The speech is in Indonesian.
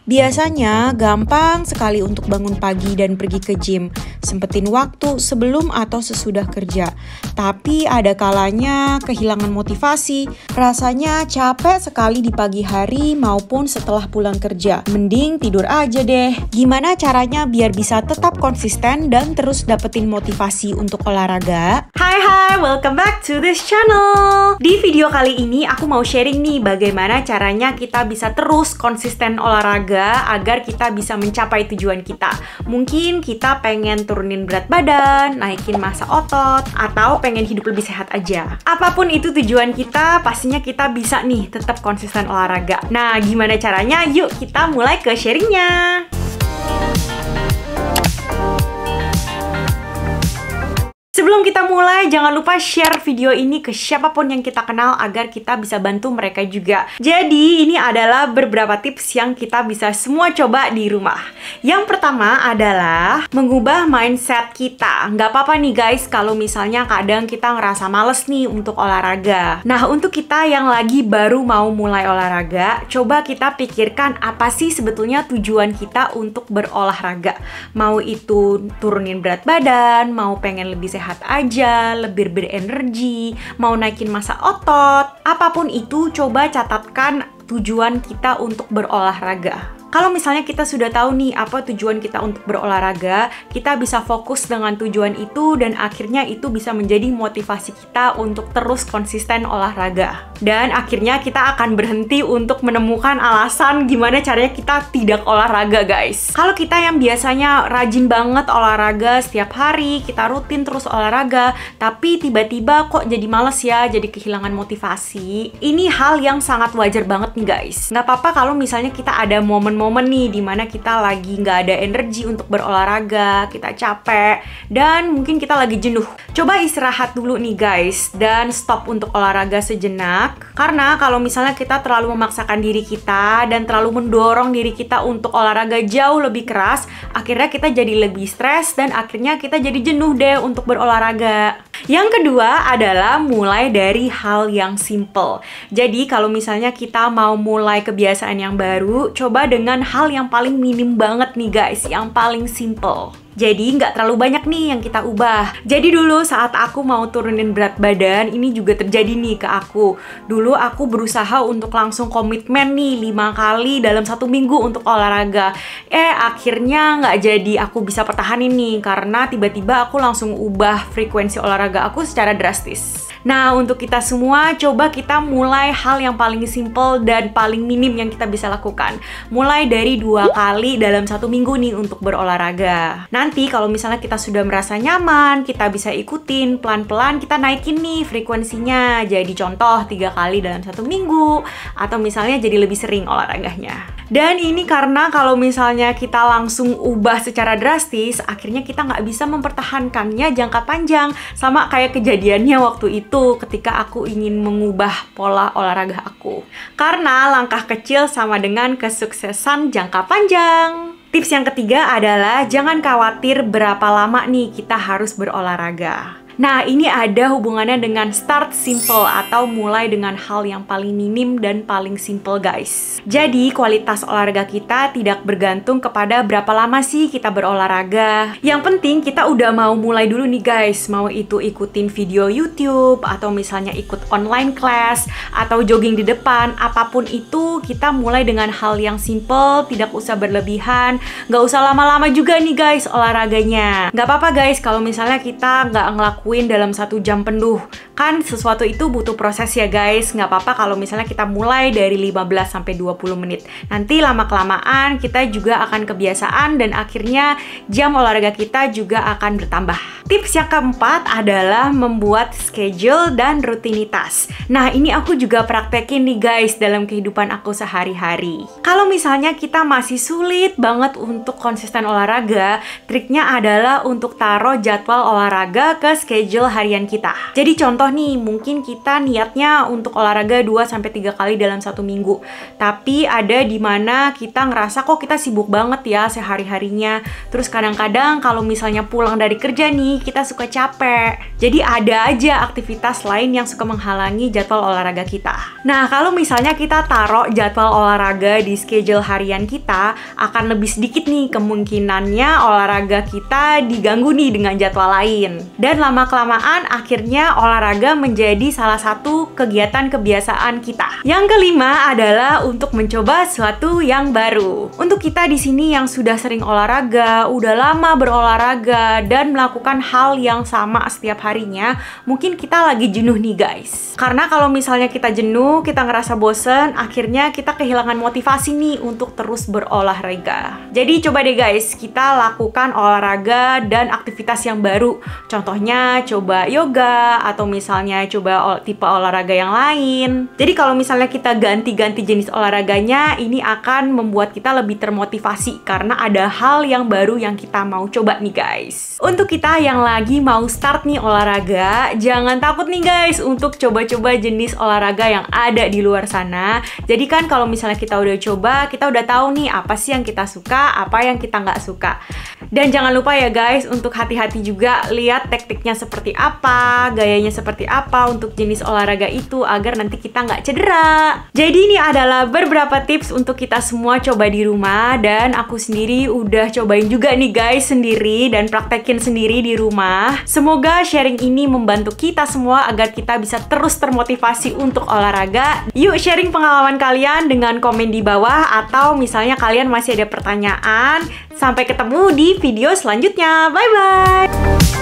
Biasanya gampang sekali untuk bangun pagi dan pergi ke gym, sempetin waktu sebelum atau sesudah kerja. Tapi ada kalanya kehilangan motivasi, rasanya capek sekali di pagi hari maupun setelah pulang kerja. Mending tidur aja deh. Gimana caranya biar bisa tetap konsisten dan terus dapetin motivasi untuk olahraga? Hai, welcome back to this channel. Di video kali ini aku mau sharing nih bagaimana caranya kita bisa terus konsisten olahraga agar kita bisa mencapai tujuan kita. Mungkin kita pengen turunin berat badan, naikin massa otot, atau pengen hidup lebih sehat aja. Apapun itu tujuan kita, pastinya kita bisa nih tetap konsisten olahraga. Nah, gimana caranya? Yuk kita mulai ke sharingnya. Sebelum kita mulai, jangan lupa share video ini ke siapapun yang kita kenal agar kita bisa bantu mereka juga. Jadi, ini adalah beberapa tips yang kita bisa semua coba di rumah. Yang pertama adalah mengubah mindset kita. Nggak apa-apa nih guys, kalau misalnya kadang kita ngerasa males nih untuk olahraga. Nah, untuk kita yang lagi baru mau mulai olahraga, coba kita pikirkan apa sih sebetulnya tujuan kita untuk berolahraga. Mau itu turunin berat badan, mau pengen lebih sehat aja, lebih berenergi, mau naikin massa otot, apapun itu coba catatkan tujuan kita untuk berolahraga. Kalau misalnya kita sudah tahu nih apa tujuan kita untuk berolahraga, kita bisa fokus dengan tujuan itu dan akhirnya itu bisa menjadi motivasi kita untuk terus konsisten olahraga. Dan akhirnya kita akan berhenti untuk menemukan alasan gimana caranya kita tidak olahraga, guys. Kalau kita yang biasanya rajin banget olahraga setiap hari, kita rutin terus olahraga, tapi tiba-tiba kok jadi males ya, jadi kehilangan motivasi. Ini hal yang sangat wajar banget nih, guys. Nggak apa-apa kalau misalnya kita ada momen nih dimana kita lagi nggak ada energi untuk berolahraga, kita capek, dan mungkin kita lagi jenuh. Coba istirahat dulu nih guys, dan stop untuk olahraga sejenak. Karena kalau misalnya kita terlalu memaksakan diri kita dan terlalu mendorong diri kita untuk olahraga jauh lebih keras, akhirnya kita jadi lebih stres dan akhirnya kita jadi jenuh deh untuk berolahraga. Yang kedua adalah mulai dari hal yang simple. Jadi kalau misalnya kita mau mulai kebiasaan yang baru, coba dengan hal yang paling minim banget nih guys, yang paling simple. Jadi nggak terlalu banyak nih yang kita ubah. Jadi dulu saat aku mau turunin berat badan, ini juga terjadi nih ke aku. Dulu aku berusaha untuk langsung komitmen nih 5 kali dalam 1 minggu untuk olahraga. Akhirnya nggak jadi aku bisa pertahanin nih, karena tiba-tiba aku langsung ubah frekuensi olahraga aku secara drastis. Nah, untuk kita semua, coba kita mulai hal yang paling simple dan paling minim yang kita bisa lakukan. Mulai dari 2 kali dalam 1 minggu nih untuk berolahraga. Nanti kalau misalnya kita sudah merasa nyaman, kita bisa ikutin pelan-pelan, kita naikin nih frekuensinya. Jadi contoh 3 kali dalam 1 minggu, atau misalnya jadi lebih sering olahraganya. Dan ini karena kalau misalnya kita langsung ubah secara drastis, akhirnya kita nggak bisa mempertahankannya jangka panjang. Sama kayak kejadiannya waktu itu ketika aku ingin mengubah pola olahraga aku. Karena langkah kecil sama dengan kesuksesan jangka panjang. Tips yang ketiga adalah jangan khawatir berapa lama nih kita harus berolahraga. Nah, ini ada hubungannya dengan start simple atau mulai dengan hal yang paling minim dan paling simple, guys. Jadi, kualitas olahraga kita tidak bergantung kepada berapa lama sih kita berolahraga. Yang penting kita udah mau mulai dulu nih, guys. Mau itu ikutin video YouTube, atau misalnya ikut online class, atau jogging di depan, apapun itu, kita mulai dengan hal yang simple, tidak usah berlebihan, nggak usah lama-lama juga nih, guys, olahraganya. Nggak apa-apa, guys, kalau misalnya kita nggak ngelakuin dalam 1 jam penuh. Kan sesuatu itu butuh proses ya guys. Nggak apa-apa kalau misalnya kita mulai dari 15-20 menit. Nanti lama-kelamaan kita juga akan kebiasaan dan akhirnya jam olahraga kita juga akan bertambah. Tips yang keempat adalah membuat schedule dan rutinitas. Nah, ini aku juga praktekin nih guys dalam kehidupan aku sehari-hari. Kalau misalnya kita masih sulit banget untuk konsisten olahraga, triknya adalah untuk taruh jadwal olahraga ke schedule schedule harian kita. Jadi contoh nih, mungkin kita niatnya untuk olahraga 2-3 kali dalam satu minggu. Tapi ada di mana kita ngerasa kok kita sibuk banget ya sehari-harinya. Terus kadang-kadang kalau misalnya pulang dari kerja nih, kita suka capek. Jadi ada aja aktivitas lain yang suka menghalangi jadwal olahraga kita. Nah, kalau misalnya kita taruh jadwal olahraga di schedule harian kita, akan lebih sedikit nih kemungkinannya olahraga kita diganggu nih dengan jadwal lain. Dan lama-kelamaan akhirnya olahraga menjadi salah satu kegiatan kebiasaan kita. Yang kelima adalah untuk mencoba sesuatu yang baru. Untuk kita di sini yang sudah sering olahraga, udah lama berolahraga dan melakukan hal yang sama setiap harinya, mungkin kita lagi jenuh nih guys. Karena kalau misalnya kita jenuh, kita ngerasa bosen, akhirnya kita kehilangan motivasi nih untuk terus berolahraga. Jadi coba deh guys, kita lakukan olahraga dan aktivitas yang baru. Contohnya coba yoga atau misalnya coba tipe olahraga yang lain. Jadi kalau misalnya kita ganti-ganti jenis olahraganya, ini akan membuat kita lebih termotivasi karena ada hal yang baru yang kita mau coba nih guys. Untuk kita yang lagi mau start nih olahraga, jangan takut nih guys untuk coba-coba jenis olahraga yang ada di luar sana. Jadi kan kalau misalnya kita udah coba, kita udah tahu nih apa sih yang kita suka, apa yang kita nggak suka. Dan jangan lupa ya guys, untuk hati-hati juga lihat tekniknya seperti apa, gayanya seperti apa untuk jenis olahraga itu agar nanti kita nggak cedera. Jadi ini adalah beberapa tips untuk kita semua coba di rumah, dan aku sendiri udah cobain juga nih guys sendiri dan praktekin sendiri di rumah. Semoga sharing ini membantu kita semua agar kita bisa terus termotivasi untuk olahraga. Yuk sharing pengalaman kalian dengan komen di bawah, atau misalnya kalian masih ada pertanyaan. Sampai ketemu di video selanjutnya. Bye-bye!